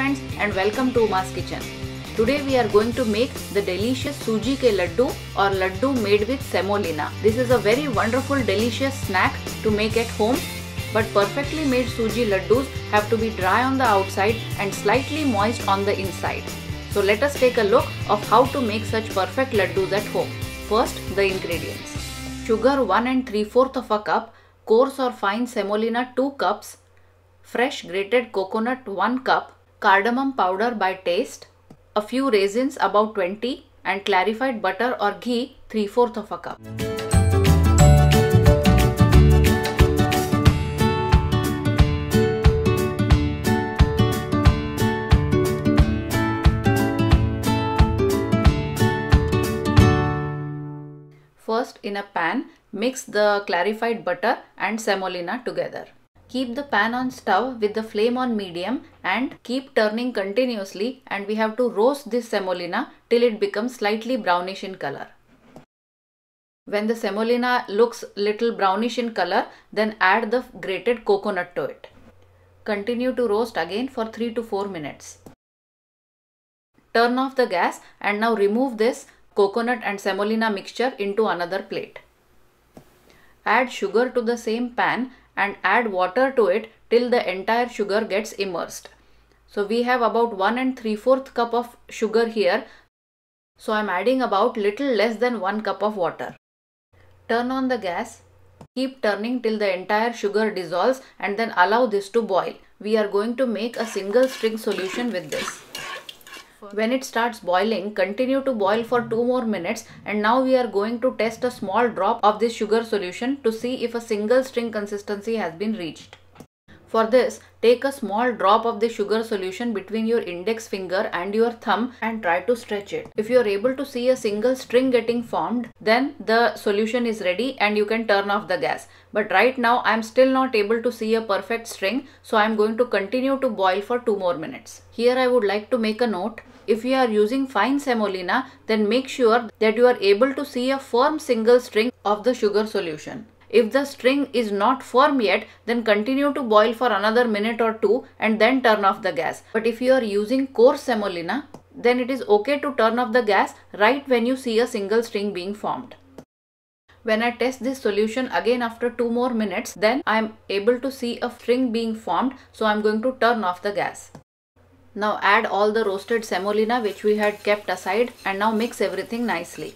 friends and welcome to Uma's Kitchen. Today we are going to make the delicious Suji ke laddu or laddu made with semolina. This is a very wonderful delicious snack to make at home, but perfectly made Suji laddus have to be dry on the outside and slightly moist on the inside. So let us take a look of how to make such perfect laddus at home. First, the ingredients. Sugar 1 3/4 cup, coarse or fine semolina 2 cups, fresh grated coconut 1 cup, cardamom powder by taste, a few raisins about 20 and clarified butter or ghee 3/4 cup. First, in a pan, mix the clarified butter and semolina together. Keep the pan on stove with the flame on medium and keep turning continuously, and we have to roast this semolina till it becomes slightly brownish in color. When the semolina looks little brownish in color, then add the grated coconut to it. Continue to roast again for 3 to 4 minutes. Turn off the gas and now remove this coconut and semolina mixture into another plate. Add sugar to the same pan and add water to it till the entire sugar gets immersed. So we have about 1 3/4 cup of sugar here. So I am adding about little less than 1 cup of water. Turn on the gas. Keep turning till the entire sugar dissolves and then allow this to boil. We are going to make a single string solution with this. When it starts boiling, continue to boil for 2 more minutes, and now we are going to test a small drop of this sugar solution to see if a single string consistency has been reached. For this, take a small drop of the sugar solution between your index finger and your thumb and try to stretch it. If you are able to see a single string getting formed, then the solution is ready and you can turn off the gas. But right now I am still not able to see a perfect string, so I am going to continue to boil for 2 more minutes. Here I would like to make a note. If you are using fine semolina, then make sure that you are able to see a firm single string of the sugar solution. If the string is not firm yet, then continue to boil for another minute or 2 and then turn off the gas. But if you are using coarse semolina, then it is okay to turn off the gas right when you see a single string being formed. When I test this solution again after 2 more minutes, then I am able to see a string being formed, so I am going to turn off the gas. Now add all the roasted semolina which we had kept aside and now mix everything nicely.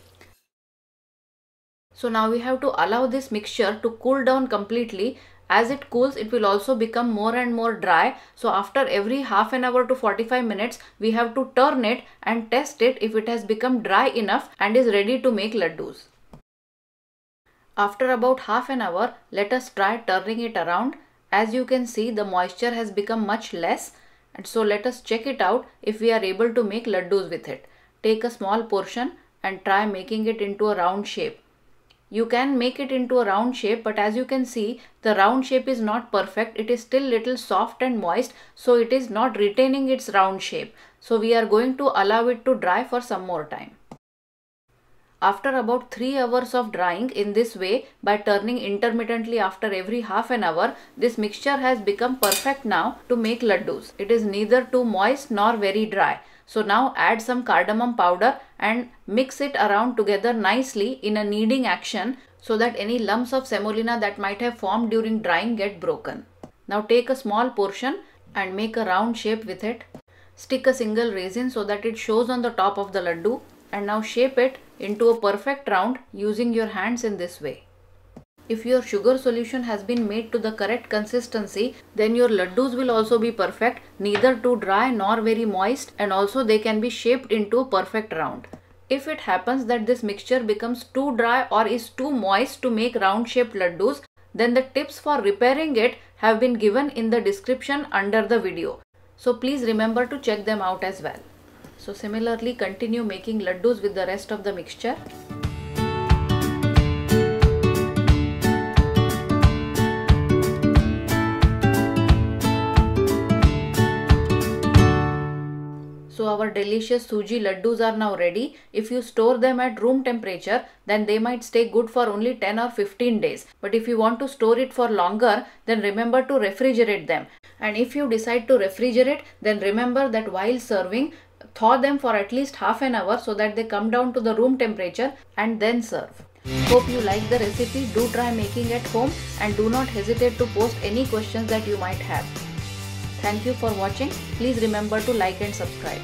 So now we have to allow this mixture to cool down completely. As it cools, it will also become more and more dry. So after every half an hour to 45 minutes, we have to turn it and test it if it has become dry enough and is ready to make laddus. After about half an hour, let us try turning it around. As you can see, the moisture has become much less. And so let us check it out if we are able to make laddus with it. Take a small portion and try making it into a round shape. You can make it into a round shape, but as you can see, the round shape is not perfect. It is still little soft and moist, so it is not retaining its round shape. So we are going to allow it to dry for some more time. After about 3 hours of drying in this way by turning intermittently after every half an hour, this mixture has become perfect now to make laddus. It is neither too moist nor very dry. So now add some cardamom powder and mix it around together nicely in a kneading action so that any lumps of semolina that might have formed during drying get broken. Now take a small portion and make a round shape with it. Stick a single raisin so that it shows on the top of the laddu, and now shape it into a perfect round using your hands in this way. If your sugar solution has been made to the correct consistency, then your laddus will also be perfect, neither too dry nor very moist, and also they can be shaped into a perfect round. If it happens that this mixture becomes too dry or is too moist to make round shaped laddus, then the tips for repairing it have been given in the description under the video. So please remember to check them out as well. So similarly, continue making laddus with the rest of the mixture. So our delicious Suji laddus are now ready. If you store them at room temperature, then they might stay good for only 10 or 15 days. But if you want to store it for longer, then remember to refrigerate them. And if you decide to refrigerate, then remember that while serving, thaw them for at least half an hour so that they come down to the room temperature and then serve. Hope you like the recipe. Do try making at home and do not hesitate to post any questions that you might have. Thank you for watching. Please remember to like and subscribe.